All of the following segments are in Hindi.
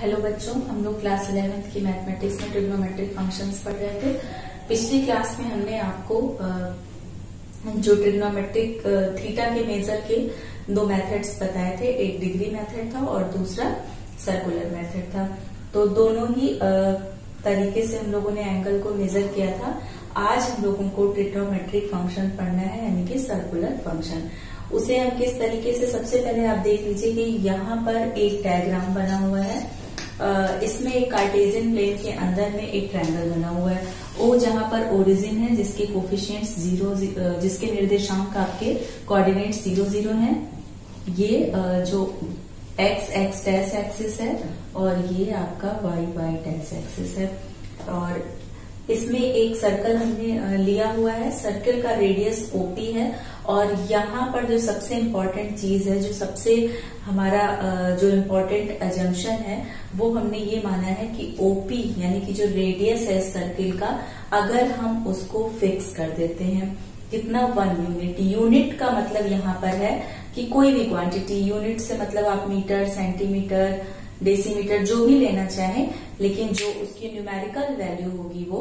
हेलो बच्चों, हम लोग क्लास 11th की मैथमेटिक्स में ट्रिग्नोमेट्रिक फंक्शंस पढ़ रहे थे। पिछली क्लास में हमने आपको जो ट्रिग्नोमेट्रिक थीटा के मेजर के दो मेथड्स बताए थे, एक डिग्री मेथड था और दूसरा सर्कुलर मेथड था। तो दोनों ही तरीके से हम लोगों ने एंगल को मेजर किया था। आज हम लोगों को ट्रिग्नोमेट्रिक फंक्शन पढ़ना है, यानी कि सर्कुलर फंक्शन। उसे हम किस तरीके से, सबसे पहले आप देख लीजिए कि यहाँ पर एक डायग्राम बना हुआ है। इसमें एक कार्टेशियन प्लेन के अंदर में एक ट्रायंगल बना हुआ है। ओ जहां पर ओरिजिन है, जिसके कोफिशिएंट्स 0, जिसके निर्देशांक आपके कोऑर्डिनेट्स 0, 0 हैं। ये जो x डैश एक्सिस है और ये आपका y डैश एक्सिस है। और इसमें एक सर्कल हमने लिया हुआ है। सर्कल का रेडियस OP है। और यहाँ पर जो सबसे इम्पोर्टेंट चीज है, जो सबसे हमारा जो इम्पोर्टेंट अजम्पशन है, वो हमने ये माना है कि OP यानी कि जो रेडियस है सर्कल का, अगर हम उसको फिक्स कर देते हैं कितना, 1 यूनिट। यूनिट का मतलब यहाँ पर है कि कोई भी क्वांटिटी, यूनिट से मतलब आप मीटर, सेंटीमीटर, डेसीमीटर जो भी लेना चाहें, लेकिन जो उसकी न्यूमेरिकल वैल्यू होगी वो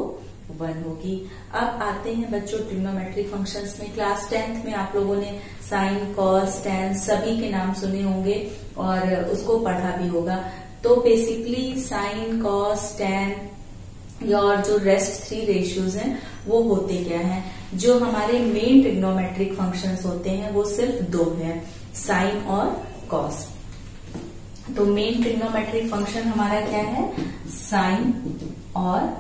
1 होगी। अब आते हैं बच्चों ट्रिग्नोमेट्रिक फंक्शंस में। क्लास 10th में आप लोगों ने साइन, कॉस, टैन सभी के नाम सुने होंगे और उसको पढ़ा भी होगा। तो बेसिकली साइन, कॉस, टैन और जो रेस्ट 3 रेशियोज हैं वो होते क्या हैं? जो हमारे मेन ट्रिग्नोमेट्रिक फंक्शंस होते हैं वो सिर्फ 2 हैं, साइन और कॉस। तो मेन ट्रिग्नोमेट्रिक फंक्शन हमारा क्या है? साइन और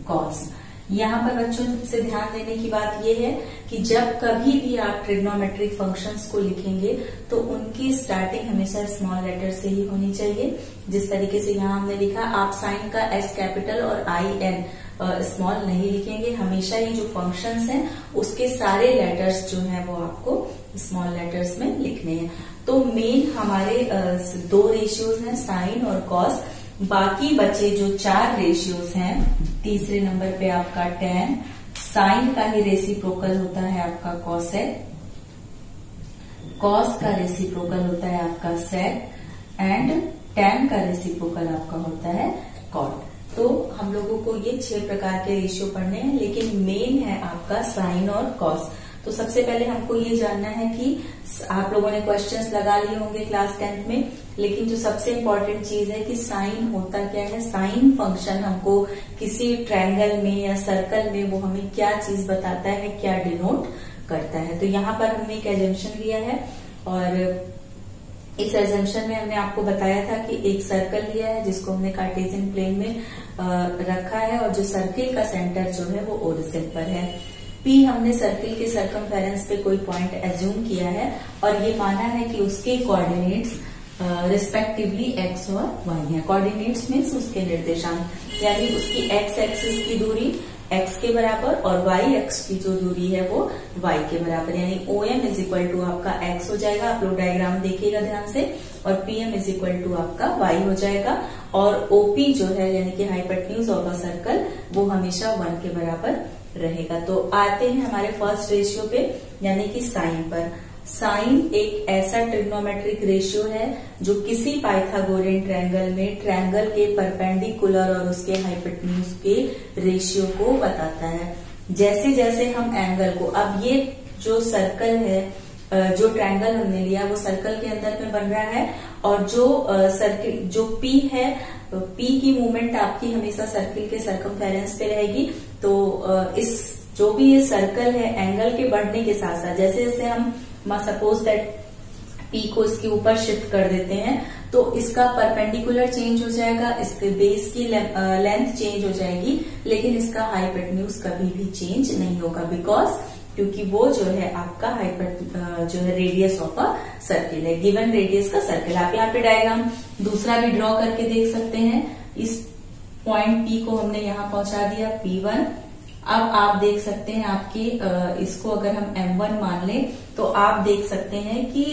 कॉस। यहाँ पर बच्चों से ध्यान देने की बात यह है कि जब कभी भी आप ट्रिग्नोमेट्रिक फंक्शंस को लिखेंगे तो उनकी स्टार्टिंग हमेशा स्मॉल लेटर से ही होनी चाहिए। जिस तरीके से यहाँ हमने लिखा, आप साइन का S कैपिटल और IN स्मॉल नहीं लिखेंगे। हमेशा ये जो फंक्शंस हैं उसके सारे लेटर्स जो हैं वो आपको स्मॉल लेटर्स में लिखने हैं। तो मेन हमारे 2 रेशियोज हैं, साइन और कॉस। बाकी बचे जो 4 रेशियोज हैं, तीसरे नंबर पे आपका टैन, साइन का ही रेसिप्रोकल होता है आपका कॉसेक, कॉस का रेसिप्रोकल होता है आपका सेक, एंड टैन का रेसिप्रोकल आपका होता है कॉट। तो हम लोगों को ये 6 प्रकार के रेशियो पढ़ने हैं, लेकिन मेन है आपका साइन और कॉस। तो सबसे पहले हमको ये जानना है कि आप लोगों ने क्वेश्चंस लगा लिए होंगे क्लास 10th में, लेकिन जो सबसे इम्पोर्टेंट चीज है कि साइन होता क्या है। साइन फंक्शन हमको किसी ट्रायंगल में या सर्कल में वो हमें क्या चीज बताता है, क्या डिनोट करता है। तो यहाँ पर हमने एक एजम्पशन लिया है और इस एजम्पशन में हमने आपको बताया था कि एक सर्कल लिया है जिसको हमने कार्टेशियन प्लेन में रखा है और जो सर्किल का सेंटर जो है वो ओरिजिन पर है। P हमने सर्किल के सर्कमफेरेंस पे कोई पॉइंट एज्यूम किया है और ये माना है कि उसके कोऑर्डिनेट्स रिस्पेक्टिवली x और y है। कोऑर्डिनेट्स मीन्स उसके निर्देशांक, यानी उसकी x एक्सिस की दूरी x के बराबर और y एक्स की जो दूरी है वो y के बराबर, यानी OM इज इक्वल टू आपका x हो जाएगा। आप लोग डायग्राम देखिएगा ध्यान से। और PM इज इक्वल टू आपका y हो जाएगा। और OP जो है यानी कि हाइपोटेन्यूज ऑफ अ सर्कल, वो हमेशा 1 के बराबर रहेगा। तो आते हैं हमारे फर्स्ट रेशियो पे, यानी कि साइन पर। साइन एक ऐसा ट्रिग्नोमेट्रिक रेशियो है जो किसी पाइथागोरियन ट्रायंगल में ट्रायंगल के परपेंडिकुलर और उसके हाइपोटेन्यूज के रेशियो को बताता है। जैसे जैसे हम एंगल को, अब ये जो सर्कल है, जो ट्रायंगल हमने लिया वो सर्कल के अंदर में बन रहा है और जो सर्किल जो P है, P की मूवमेंट आपकी हमेशा सर्किल के सर्कमफेरेंस पे रहेगी। तो इस जो भी ये सर्कल है, एंगल के बढ़ने के साथ साथ जैसे जैसे हम सपोज दैट P को इसके ऊपर शिफ्ट कर देते हैं तो इसका परपेंडिकुलर चेंज हो जाएगा, इसके बेस की लेंथ चेंज हो जाएगी, लेकिन इसका हाइपोटेन्यूज कभी भी चेंज नहीं होगा, बिकॉज क्योंकि वो जो है आपका जो है रेडियस ऑफ अ सर्किल है, गिवन रेडियस का सर्किल। आप यहाँ पे डायग्राम दूसरा भी ड्रॉ करके देख सकते हैं। इस पॉइंट P को हमने यहाँ पहुंचा दिया, P1। अब आप देख सकते हैं आपकी इसको अगर हम M1 मान लें तो आप देख सकते हैं कि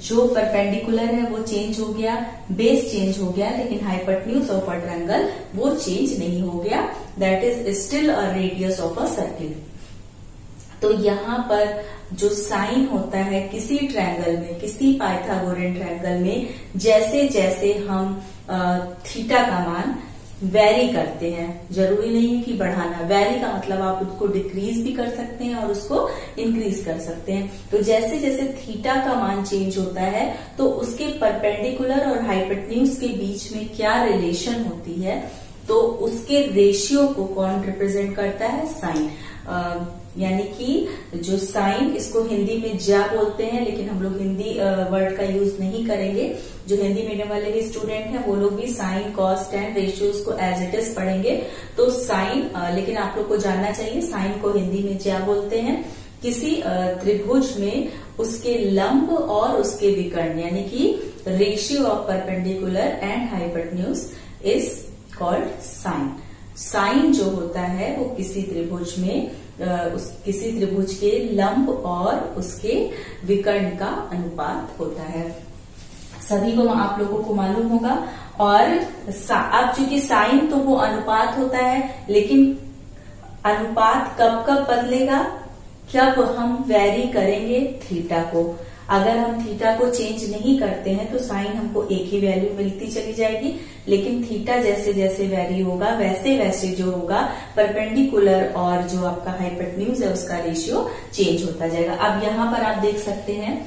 जो परपेंडिकुलर है वो चेंज हो गया, बेस चेंज हो गया, लेकिन हाइपोटेन्यूज ऑफ अ ट्रायंगल वो चेंज नहीं हो गया। That is still a radius of a circle. तो यहाँ पर जो साइन होता है किसी ट्रायंगल में, किसी पाइथागोरियन ट्रायंगल में, जैसे जैसे हम थीटा का मान वेरी करते हैं, जरूरी नहीं है कि बढ़ाना, वेरी का मतलब आप उसको डिक्रीज भी कर सकते हैं और उसको इंक्रीज कर सकते हैं। तो जैसे जैसे थीटा का मान चेंज होता है तो उसके परपेंडिकुलर और हाइपोटेन्यूज के बीच में क्या रिलेशन होती है, तो उसके रेशियो को कौन रिप्रेजेंट करता है, साइन। यानी कि जो साइन, इसको हिंदी में ज्या बोलते हैं, लेकिन हम लोग हिंदी वर्ड का यूज नहीं करेंगे। जो हिंदी मीडियम वाले भी स्टूडेंट हैं वो लोग भी साइन, कॉस, टैन, रेशियोज को एज इट इज पढ़ेंगे। तो साइन, लेकिन आप लोग को जानना चाहिए साइन को हिंदी में ज्या बोलते हैं। किसी त्रिभुज में उसके लंब और उसके विकर्ण, यानी कि ratio of perpendicular and hypotenuse is called sine. Sine जो होता है वो किसी त्रिभुज में किसी त्रिभुज के लंब और उसके विकर्ण का अनुपात होता है। सभी को आप लोगों को मालूम होगा। और अब चूंकि साइन तो वो अनुपात होता है, लेकिन अनुपात कब कब बदलेगा, जब हम वेरी करेंगे थीटा को। अगर हम थीटा को चेंज नहीं करते हैं तो साइन हमको एक ही वैल्यू मिलती चली जाएगी, लेकिन थीटा जैसे जैसे वेरी होगा वैसे वैसे जो होगा परपेंडिकुलर और जो आपका हाइपोटेन्यूज है उसका रेशियो चेंज होता जाएगा। अब यहाँ पर आप देख सकते हैं,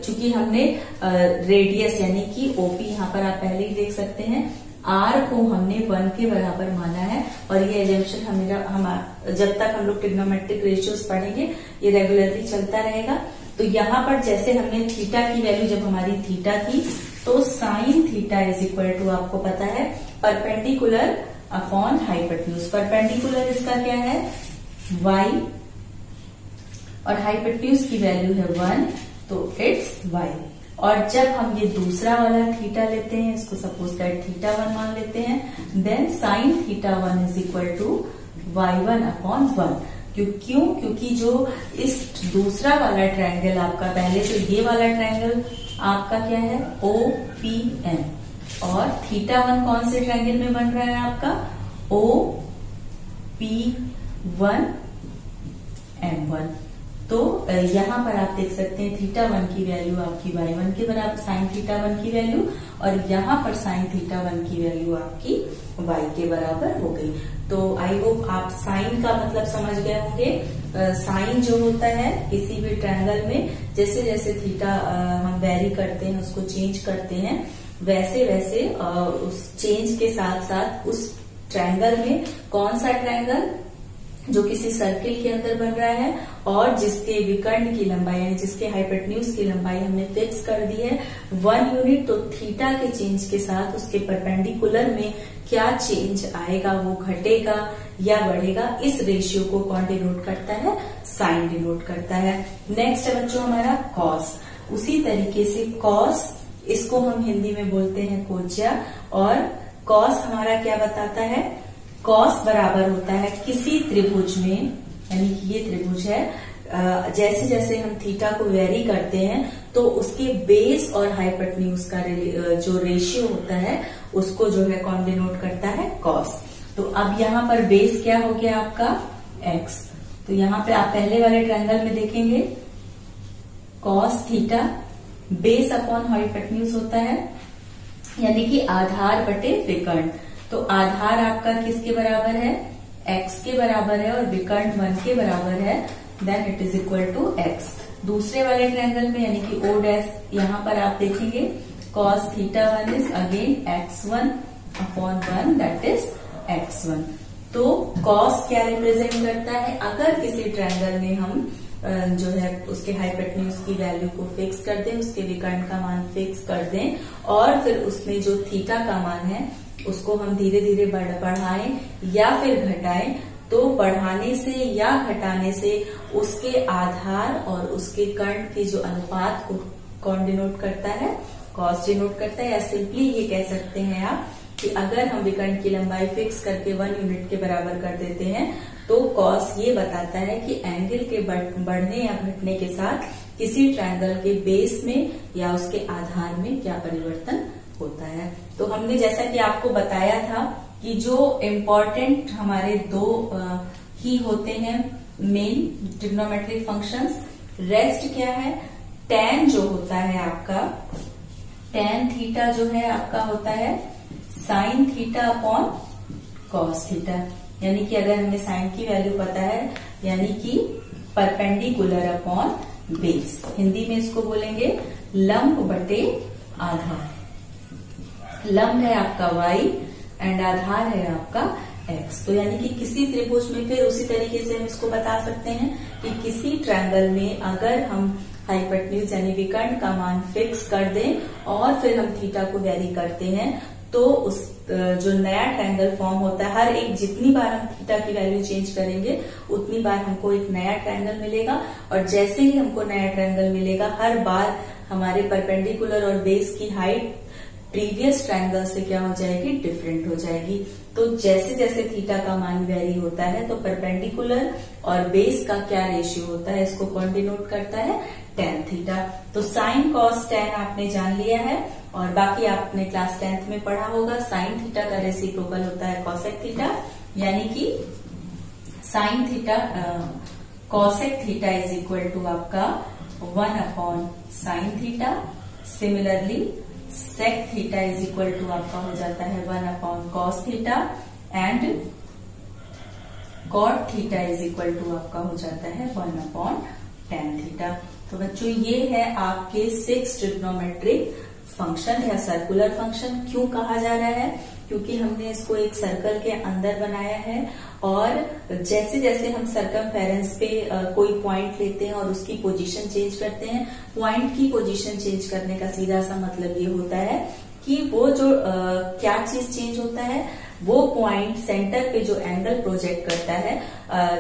चूंकि हमने रेडियस यानी कि ओपी यहाँ पर आप पहले ही देख सकते हैं, आर को हमने 1 के बराबर माना है। और ये एजम्पशन हम जब तक हम लोग ट्रिग्नोमेट्रिक रेशियोज पढ़ेंगे ये रेगुलरली चलता रहेगा। तो यहाँ पर जैसे हमने थीटा की वैल्यू जब हमारी थीटा थी तो sine theta is equal to, आपको पता है, परपेंडिकुलर अपॉन हाइपोटेन्यूज। परपेंडिकुलर इसका क्या है, y, और हाइपोटेन्यूज की वैल्यू है 1, तो इट्स y। और जब हम ये दूसरा वाला थीटा लेते हैं, इसको सपोज दैट थीटा 1 मान लेते हैं, then sine theta 1 is equal to y1 upon 1। क्यों? क्योंकि जो इस दूसरा वाला ट्रायंगल आपका, पहले तो ये वाला ट्रायंगल आपका क्या है, OPM, और थीटा 1 कौन से ट्रायंगल में बन रहा है आपका, OP1M1। तो यहाँ पर आप देख सकते हैं थीटा 1 की वैल्यू आपकी y1 के बराबर, साइन थीटा 1 की वैल्यू, और यहाँ पर साइन थीटा 1 की वैल्यू आपकी y के बराबर हो गई। तो आई होप आप साइन का मतलब समझ गए होंगे। साइन जो होता है किसी भी ट्रायंगल में जैसे जैसे थीटा हम वेरी करते हैं, उसको चेंज करते हैं, वैसे वैसे उस चेंज के साथ साथ उस ट्रायंगल में कौन सा ट्रायंगल जो किसी सर्किल के अंदर बन रहा है और जिसके विकर्ण की लंबाई यानी जिसके हाइपोटेन्यूज की लंबाई हमने फिक्स कर दी है 1 यूनिट, तो थीटा के चेंज के साथ उसके परपेंडिकुलर में क्या चेंज आएगा, वो घटेगा या बढ़ेगा, इस रेशियो को कौन डिनोट करता है, साइन डिनोट करता है। नेक्स्ट है बच्चों हमारा कॉस। उसी तरीके से कॉस, इसको हम हिंदी में बोलते हैं कोज्या, और कॉस हमारा क्या बताता है, कॉस बराबर होता है किसी त्रिभुज में, यानी कि ये त्रिभुज है, जैसे जैसे हम थीटा को वेरी करते हैं तो उसके बेस और हाइपोटेन्यूज का जो रेशियो होता है उसको जो है कौन डिनोट करता है, कॉस। तो अब यहाँ पर बेस क्या हो गया आपका, x। तो यहाँ पे आप पहले वाले ट्रायंगल में देखेंगे cos theta base upon hypotenuse होता है, यानी कि आधार बटे विकर्ण। तो आधार आपका किसके बराबर है, x के बराबर है, और विकर्ण 1 के बराबर है, then it is equal to x। दूसरे वाले ट्रायंगल में यानी कि o डैश, यहाँ पर आप देखेंगे cos theta 1 is again x1 upon 1, that is x1। तो cos क्या रिप्रेजेंट करता है, अगर किसी ट्रायंगल में हम जो है उसके हाइपोटेन्यूज की वैल्यू को फिक्स कर दें, उसके विकर्ण का मान फिक्स कर दें, और फिर उसमें जो थीटा का मान है उसको हम धीरे धीरे बढ़ाएं या फिर घटाएं, तो बढ़ाने से या घटाने से उसके आधार और उसके कर्ण के जो अनुपात को कौन डिनोट करता है, कॉस डिनोट करता है। या सिंपली ये कह सकते हैं आप कि अगर हम विकर्ण की लंबाई फिक्स करके 1 यूनिट के बराबर कर देते हैं तो कॉस ये बताता है कि एंगल के बढ़ने या घटने के साथ किसी ट्रायंगल के बेस में या उसके आधार में क्या परिवर्तन होता है। तो हमने जैसा कि आपको बताया था कि जो इम्पोर्टेंट हमारे दो ही होते हैं मेन ट्रिग्नोमेट्रिक फंक्शंस, रेस्ट क्या है, tan जो होता है आपका, tan थीटा जो है आपका होता है sin theta upon cos theta. यानी कि अगर हमें sin की वैल्यू पता है, यानी कि परपेंडिकुलर अपॉन बेस, हिंदी में इसको बोलेंगे लंब बटे आधार। लंब है आपका y एंड आधार है आपका x। तो यानी कि किसी त्रिभुज में, फिर उसी तरीके से हम इसको बता सकते हैं कि किसी ट्रायंगल में अगर हम हाइपोटेन्यूज यानी विकर्ण का मान फिक्स कर दें और फिर हम थीटा को वेरी करते हैं, तो उस जो नया ट्रायंगल फॉर्म होता है, हर एक जितनी बार हम थीटा की वैल्यू चेंज करेंगे उतनी बार हमको एक नया ट्रायंगल मिलेगा। और जैसे ही हमको नया ट्रायंगल मिलेगा, हर बार हमारे परपेंडिकुलर और बेस की हाइट प्रीवियस ट्रायंगल से क्या हो जाएगी, डिफरेंट हो जाएगी। तो जैसे जैसे थीटा का मान वेरी होता है तो परपेंडिकुलर और बेस का क्या रेशियो होता है, इसको कौन डिनोट करता है, tan थीटा। तो साइन कॉस tan आपने जान लिया है, और बाकी आपने क्लास 10th में पढ़ा होगा साइन थीटा का रेसिप्रोकल होता है कॉसेक थीटा, यानी कि sine theta cosec theta is equal to आपका 1 upon sine theta. Similarly sec theta is equal to आपका हो जाता है 1 upon cos theta, and cot theta is equal to आपका हो जाता है 1 अपॉन tan थीटा। तो बच्चों ये है आपके 6 ट्रिग्नोमेट्रिक फंक्शन या सर्कुलर फंक्शन। क्यों कहा जा रहा है, क्योंकि हमने इसको एक सर्कल के अंदर बनाया है, और जैसे जैसे हम सर्कमफेरेंस पे कोई पॉइंट लेते हैं और उसकी पोजीशन चेंज करते हैं, पॉइंट की पोजीशन चेंज करने का सीधा सा मतलब ये होता है कि वो जो क्या चीज चेंज होता है, वो पॉइंट सेंटर पे जो एंगल प्रोजेक्ट करता है,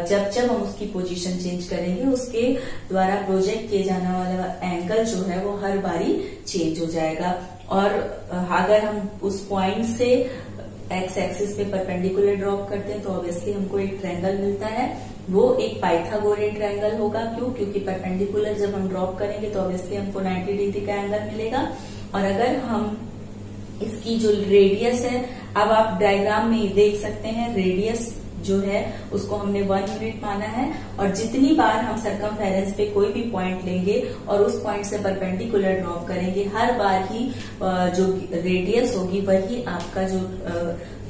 जब जब हम उसकी पोजीशन चेंज करेंगे उसके द्वारा प्रोजेक्ट किए जाने वाला एंगल जो है वो हर बारी चेंज हो जाएगा। और अगर हम उस पॉइंट से एक्स एक्सिस पे परपेंडिकुलर ड्रॉप करते हैं तो ऑब्वियसली हमको एक ट्रायंगल मिलता है, वो एक पाइथागोरियन ट्रायंगल होगा। क्यों, क्योंकि परपेंडिकुलर जब हम ड्रॉप करेंगे तो ऑब्वियसली हमको 90 डिग्री का एंगल मिलेगा। और अगर हम इसकी जो रेडियस है, अब आप डायग्राम में देख सकते हैं, रेडियस जो है उसको हमने 1 यूनिट माना है, और जितनी बार हम सर्कमफेरेंस पे कोई भी पॉइंट लेंगे और उस पॉइंट से परपेंडिकुलर ड्रॉप करेंगे, हर बार ही जो रेडियस होगी वही आपका जो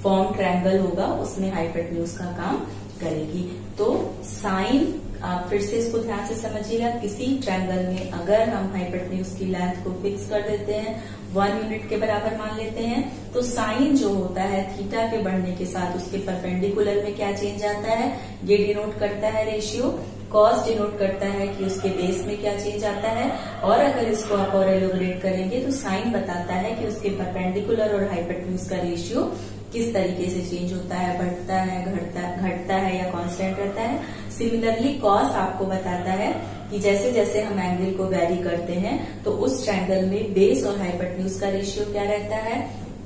फॉर्म ट्रायंगल होगा उसमें हाइपोटेन्यूज का काम करेगी। तो साइन, आप फिर से इसको ध्यान से समझिएगा, किसी ट्रायंगल में अगर हम हाइपोटेन्यूज की लेंथ को फिक्स कर देते हैं, 1 यूनिट के बराबर मान लेते हैं, तो साइन जो होता है थीटा के बढ़ने के साथ उसके परपेंडिकुलर में क्या चेंज आता है, ये डिनोट करता है रेशियो। कॉस डिनोट करता है कि उसके बेस में क्या चेंज आता है, और अगर इसको आप और एलोबरेट करेंगे तो साइन बताता है कि उसके परपेंडिकुलर और हाइपोटेन्यूज का रेशियो किस तरीके से चेंज होता है, बढ़ता है, घटता है या कांस्टेंट रहता है। सिमिलरली कॉस आपको बताता है कि जैसे जैसे हम एंगल को वेरी करते हैं तो उस ट्रायंगल में बेस और हाइपोटेन्यूज का रेशियो क्या रहता है।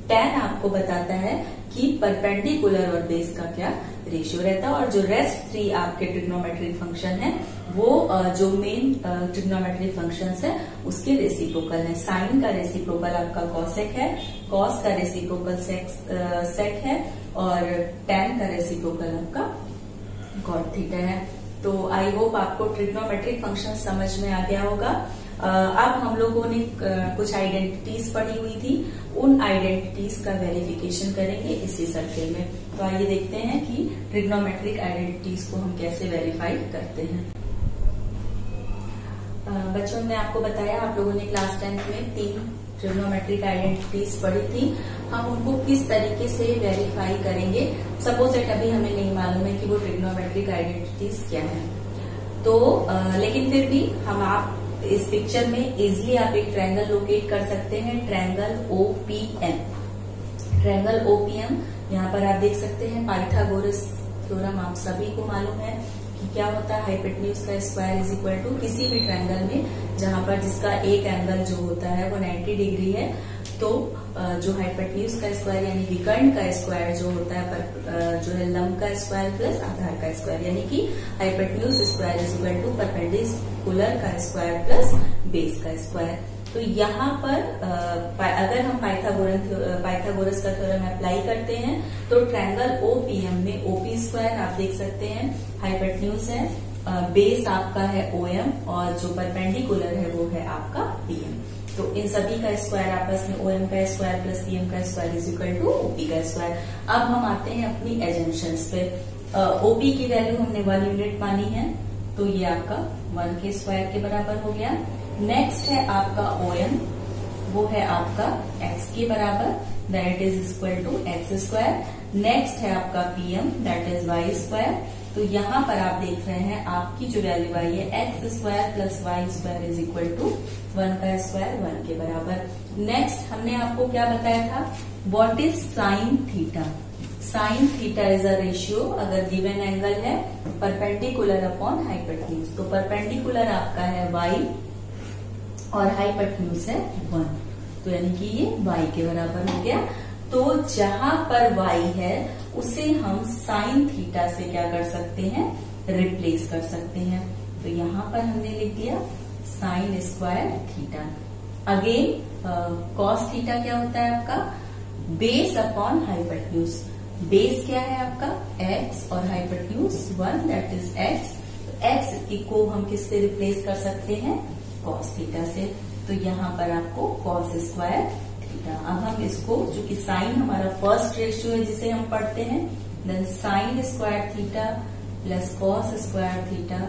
tan आपको बताता है कि परपेंडिकुलर और बेस का क्या रेशियो रहता है। और जो रेस्ट 3 आपके ट्रिग्नोमेट्रिक फंक्शन है वो जो मेन ट्रिग्नोमेट्रिक फंक्शंस है उसके रेसिप्रोकल है। साइन का रेसिप्रोकल आपका कॉसेक है, कॉस का रेसिप्रोकल सेक है, और tan का रेसिप्रोकल आपका कॉट थीटा है। तो आई होप आपको ट्रिग्नोमेट्रिक फंक्शन समझ में आ गया होगा। अब हम लोगों ने कुछ आइडेंटिटीज पढ़ी हुई थी, उन आइडेंटिटीज का वेरिफिकेशन करेंगे इसी सर्किल में। तो आइए देखते हैं कि ट्रिग्नोमेट्रिक आइडेंटिटीज को हम कैसे वेरीफाई करते हैं। बच्चों ने आपको बताया, आप लोगों ने क्लास 10th में 3 ट्रिग्नोमेट्रिक आइडेंटिटीज पढ़ी थी, हम उनको किस तरीके से वेरीफाई करेंगे। सपोज दैट अभी हमें नहीं मालूम है कि वो ट्रिग्नोमेट्रिक आइडेंटिटीज क्या है, तो लेकिन फिर भी हम आप इस पिक्चर में इजिली आप एक ट्रायंगल लोकेट कर सकते हैं, ट्रायंगल OPM। ट्रायंगल OPM यहाँ पर आप देख सकते हैं, पाइथागोरस थ्योरम आप सभी को मालूम है कि क्या होता है, हाइपोटेन्यूज का स्क्वायर इज इक्वल टू किसी भी ट्रायंगल में जहां पर जिसका एक एंगल जो होता है वो 90 डिग्री है, तो जो हाइपोटेन्यूज का स्क्वायर यानी विकर्ण का स्क्वायर जो होता है जो है लंब का स्क्वायर प्लस आधार का स्क्वायर, यानी कि hypotenuse square is equal to perpendicular का स्क्वायर प्लस बेस का स्क्वायर। तो यहाँ पर अगर हम पाइथागोरस का थ्योरम अप्लाई करते हैं तो ट्रायंगल OPM में OP स्क्वायर आप देख सकते हैं, हाइपोटेन्यूज है, बेस आपका है OM और जो परपेंडिकुलर है वो है आपका पीएम। तो इन सभी का स्क्वायर आपस में ओएम का स्क्वायर प्लस पीएम का square is equal to OP का स्क्वायर। अब हम आते हैं अपनी एजम्पशंस पे। ओपी की वैल्यू हमने 1 यूनिट मानी है, तो ये आपका 1 के स्क्वायर के बराबर हो गया। नेक्स्ट है आपका ओएम, वो है आपका x के बराबर, that is equal to x square. Next है आपका PM, that is y square. तो यहाँ पर आप देख रहे हैं आपकी जो वैल्यू आई है x square plus y square is equal to 1 का स्क्वायर 1 के बराबर। नेक्स्ट हमने आपको क्या बताया था, what is sine theta. Sign theta is a ratio अगर गिवन एंगल है परपेंडिकुलर अपॉन हाइपोटेन्यूज। तो परपेंडिकुलर आपका है y और हाइपोटेन्यूज है 1, तो यानी कि ये y के बराबर हो गया। तो जहां पर y है उसे हम साइन थीटा से क्या कर सकते हैं, रिप्लेस कर सकते हैं। तो यहां पर हमने लिख दिया sign square theta. Again cos theta क्या होता है आपका, बेस अपॉन हाइपोटेन्यूज। बेस क्या है आपका x और hypotenuse 1, that is x। x को हम किससे रिप्लेस कर सकते हैं, कॉस थीटा से। तो यहाँ पर आपको कॉस स्क्वायर थीटा। अब हम इसको, जो कि साइन हमारा फर्स्ट रेशियो है जिसे हम पढ़ते हैं, then sine square theta plus cos square theta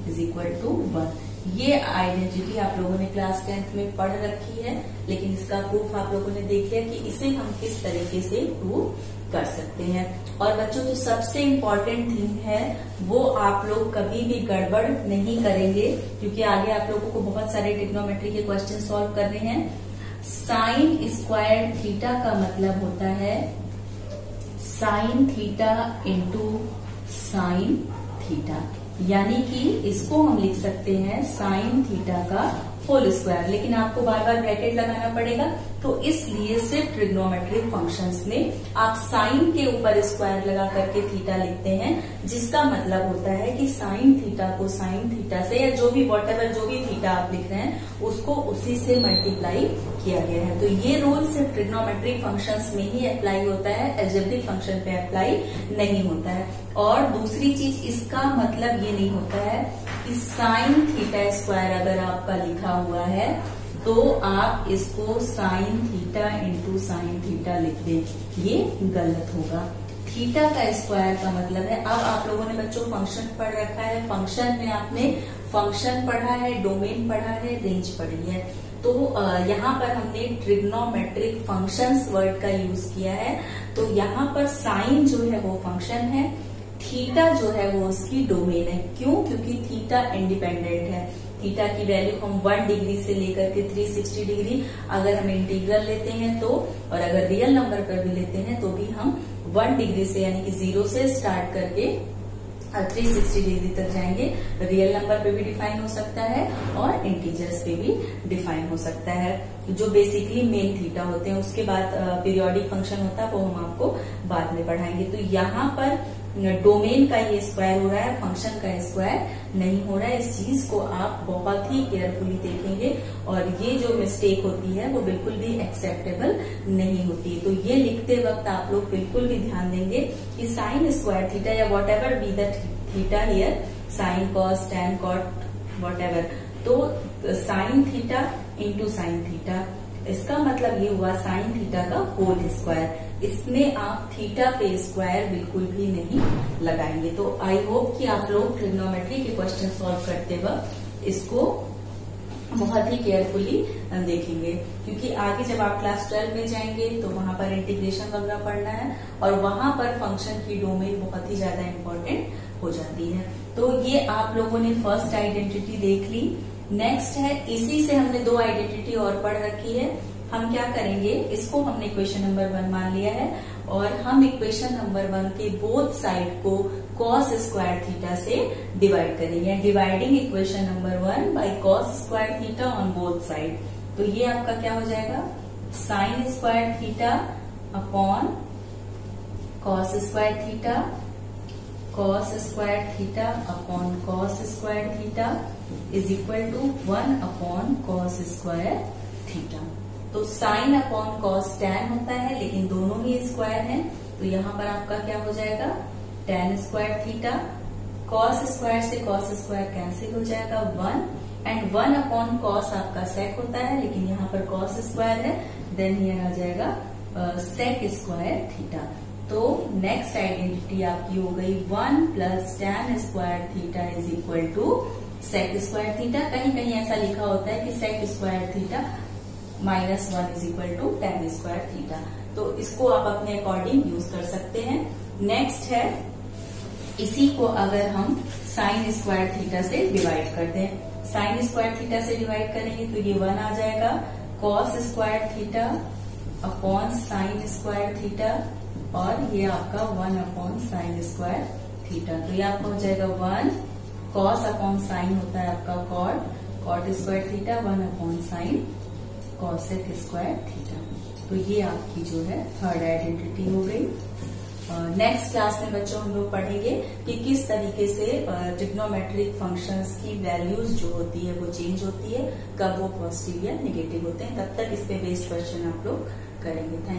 is equal to 1। ये आइडेंटिटी आप लोगों ने क्लास 10th में पढ़ रखी है, लेकिन इसका प्रूफ आप लोगों ने देख लिया कि इसे हम किस तरीके से प्रूव कर सकते हैं। और बच्चों जो सबसे इम्पोर्टेंट थिंग है वो आप लोग कभी भी गड़बड़ नहीं करेंगे, क्योंकि आगे आप लोगों को बहुत सारे ट्रिग्नोमेट्री के क्वेश्चन सॉल्व करने हैं। साइन स्क्वायर थीटा का मतलब होता है sign theta into sine theta, यानी कि इसको हम लिख सकते हैं साइन थीटा का होल स्क्वायर। लेकिन आपको बार बार ब्रैकेट लगाना पड़ेगा, तो इसलिए सिर्फ ट्रिग्नोमेट्रिक फंक्शंस में आप साइन के ऊपर स्क्वायर लगा करके थीटा लिखते हैं, जिसका मतलब होता है कि साइन थीटा को साइन थीटा से, या जो भी वॉटेवर जो भी थीटा आप लिख रहे हैं उसको उसी से मल्टीप्लाई किया गया है। तो ये रूल सिर्फ ट्रिग्नोमेट्रिक फंक्शंस में ही अप्लाई होता है, अलजेब्रिक फंक्शन पे अप्लाई नहीं होता है। और दूसरी चीज, इसका मतलब ये नहीं होता है कि साइन थीटा स्क्वायर अगर आपका लिखा हुआ है तो आप इसको sign theta into sine theta लिख दें, ये गलत होगा। थीटा का स्क्वायर का मतलब है, अब आप लोगों ने बच्चों फंक्शन पढ़ रखा है, फंक्शन में आपने फंक्शन पढ़ा है, डोमेन पढ़ा है, रेंज पढ़ी है। तो यहाँ पर हमने ट्रिग्नोमेट्रिक फंक्शंस वर्ड का यूज किया है। तो यहाँ पर साइन जो है वो फंक्शन है, थीटा जो है वो उसकी डोमेन है। क्यों? क्योंकि थीटा इंडिपेंडेंट है। थीटा की वैल्यू हम 1 डिग्री से लेकर के 360 डिग्री अगर हम इंटीग्रल लेते हैं तो, और अगर रियल नंबर पर भी लेते हैं तो भी हम 1 डिग्री से, यानी कि 0 से स्टार्ट करके 360 डिग्री तक जाएंगे। रियल नंबर पे भी डिफाइन हो सकता है और इंटीजर्स पे भी डिफाइन हो सकता है, जो बेसिकली मेन थीटा होते हैं। उसके बाद पीरियोडिक फंक्शन होता है, वो हम आपको बाद में पढ़ाएंगे। तो यहाँ पर डोमेन का ये स्क्वायर हो रहा है, फंक्शन का स्क्वायर नहीं हो रहा है। इस चीज को आप बहुत ही केयरफुली देखेंगे, और ये जो मिस्टेक होती है वो बिल्कुल भी एक्सेप्टेबल नहीं होती। तो ये लिखते वक्त आप लोग बिल्कुल भी ध्यान देंगे कि साइन स्क्वायर थीटा या whatever be the theta here, sine cos tan cot whatever, तो sine theta into sine theta, इसका मतलब ये हुआ साइन थीटा का होल स्क्वायर। इसमें आप थीटा पे स्क्वायर बिल्कुल भी नहीं लगाएंगे। तो आई होप कि आप लोग ट्रिग्नोमेट्री के क्वेश्चन सॉल्व करते वक्त इसको बहुत ही केयरफुली देखेंगे, क्योंकि आगे जब आप क्लास 12 में जाएंगे तो वहां पर इंटीग्रेशन वगैरह पढ़ना है, और वहां पर फंक्शन की डोमेन बहुत ही ज्यादा इम्पोर्टेंट हो जाती है। तो ये आप लोगों ने फर्स्ट आइडेंटिटी देख ली। नेक्स्ट है, इसी से हमने 2 आइडेंटिटी और पढ़ रखी है। हम क्या करेंगे, इसको हमने इक्वेशन नंबर 1 मान लिया है, और हम इक्वेशन नंबर 1 के बोथ साइड को कॉस स्क्वायर थीटा से डिवाइड करेंगे। Dividing equation number 1 by cos square theta on both side. तो ये आपका क्या हो जाएगा, sine square theta upon cos square theta, cos square theta upon cos square theta is equal to 1 upon cos square theta. तो साइन अपॉन कॉस टैन होता है, लेकिन दोनों ही स्क्वायर हैं, तो यहाँ पर आपका क्या हो जाएगा, tan square theta. Cos square से कॉस स्क्वायर कैंसिल हो जाएगा 1, एंड 1 अपॉन कॉस आपका सेक होता है, लेकिन यहाँ पर कॉस स्क्वायर है, देन हियर आ जाएगा सेक स्क्वायर थीटा। तो नेक्स्ट आइडेंटिटी आपकी हो गई 1 plus tan square theta is equal to sec square theta. कहीं कहीं ऐसा लिखा होता है कि sec square theta minus 1 is equal to tan square theta, तो इसको आप अपने अकॉर्डिंग यूज कर सकते हैं। नेक्स्ट है, इसी को अगर हम साइन स्क्वायर थीटा से डिवाइड कर दें, साइन स्क्वायर थीटा से डिवाइड करेंगे तो ये 1 आ जाएगा, cos square theta upon sine square theta, और ये आपका 1 अपॉन साइन स्क्वायर थीटा। तो ये आपका हो जाएगा 1 कॉस अपॉन साइन होता है आपका cot square theta, 1 upon sine cosec square theta. तो ये आपकी जो है थर्ड आइडेंटिटी हो गई। नेक्स्ट क्लास में बच्चों हम लोग पढ़ेंगे कि किस तरीके से ट्रिग्नोमेट्रिक फंक्शंस की वैल्यूज जो होती है वो चेंज होती है, कब वो पॉजिटिव या नेगेटिव होते हैं। तब तक इस पे बेस्ड क्वेश्चन आप लोग करेंगे। Thank you.